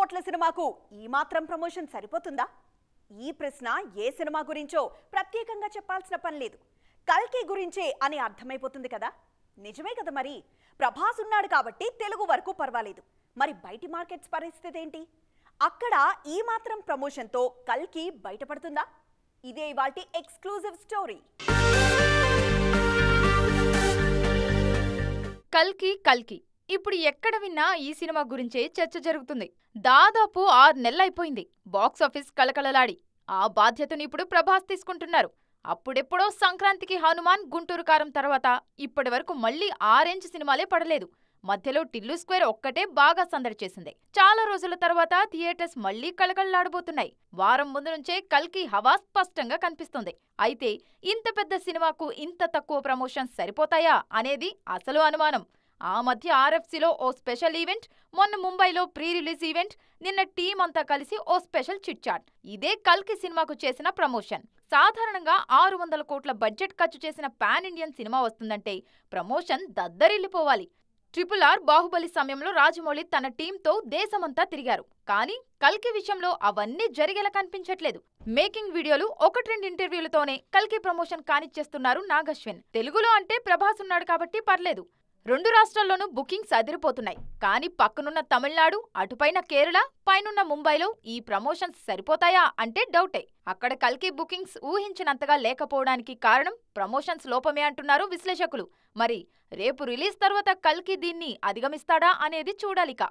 కోట్ల సినిమాకు ఈ మాత్రం ప్రమోషన్ సరిపోతుందా? ఈ ప్రశ్న ఏ సినిమా గురించో ప్రత్యేకంగా చెప్పాల్సిన పని లేదు. కల్కి గురించే అని అర్థమైపోతుంది కదా. నిజమే కదా. మరి ప్రభాస్ ఉన్నాడు కాబట్టి తెలుగు వరకు పర్వాలేదు. మరి బయటి మార్కెట్స్ పరిస్థితి ఏంటి? అక్కడ ఈ మాత్రం ప్రమోషన్తో కల్కి బయటపడుతుందా? ఇదే ఇవాల్టి ఎక్స్క్లూజివ్ స్టోరీ. కల్కి ఇప్పుడు ఎక్కడ విన్నా ఈ సినిమా గురించే చర్చ జరుగుతుంది. దాదాపు 6 నెలలైపోయింది బాక్సాఫీస్ కలకలలాడి. ఆ బాధ్యతను ఇప్పుడు ప్రభాస్ తీసుకుంటున్నారు. అప్పుడెప్పుడో సంక్రాంతికి హనుమాన్, గుంటూరు కారం తర్వాత ఇప్పటి వరకు మళ్లీ ఆ రేంజ్ సినిమాలే పడలేదు. మధ్యలో టిల్లు స్క్వేర్ ఒక్కటే బాగా సందడి చేసింది. చాలా రోజుల తర్వాత థియేటర్స్ మళ్లీ కలకలలాడబోతున్నాయి. వారం ముందు నుంచే కల్కి హవా స్పష్టంగా కనిపిస్తుంది. అయితే ఇంత పెద్ద సినిమాకు ఇంత తక్కువ ప్రమోషన్స్ సరిపోతాయా అనేది అసలు అనుమానం. ఆ మధ్య RFCలో ఓ స్పెషల్ ఈవెంట్, మొన్న ముంబైలో ప్రీ రిలీజ్ ఈవెంట్, నిన్న టీం అంతా కలిసి ఓ స్పెషల్ చిట్ చాట్. ఇదే కల్కి సినిమాకు చేసిన ప్రమోషన్. సాధారణంగా 600 కోట్ల బడ్జెట్ ఖర్చు చేసిన పాన్ ఇండియన్ సినిమా వస్తుందంటే ప్రమోషన్ దద్దరిల్లిపోవాలి. RRR, బాహుబలి సమయంలో రాజమౌళి తన టీంతో దేశమంతా తిరిగారు. కానీ కల్కి విషయంలో అవన్నీ జరిగేలా కనిపించట్లేదు. మేకింగ్ వీడియోలు, 1-2 ఇంటర్వ్యూలతోనే కల్కి ప్రమోషన్ కానిచ్చేస్తున్నారు నాగశ్విన్. తెలుగులో అంటే ప్రభాస్ ఉన్నాడు కాబట్టి పర్లేదు. 2 రాష్ట్రాల్లోనూ బుకింగ్స్ అదిరిపోతున్నాయి. కానీ పక్కనున్న తమిళనాడు, అటుపైన కేరళ, పైనున్న ముంబైలో ఈ ప్రమోషన్స్ సరిపోతాయా అంటే డౌటే. అక్కడ కల్కి బుకింగ్స్ ఊహించినంతగా లేకపోవడానికి కారణం ప్రమోషన్స్ లోపమే అంటున్నారు విశ్లేషకులు. మరి రేపు రిలీజ్ తర్వాత కల్కి దీన్ని అధిగమిస్తాడా అనేది చూడాలిక.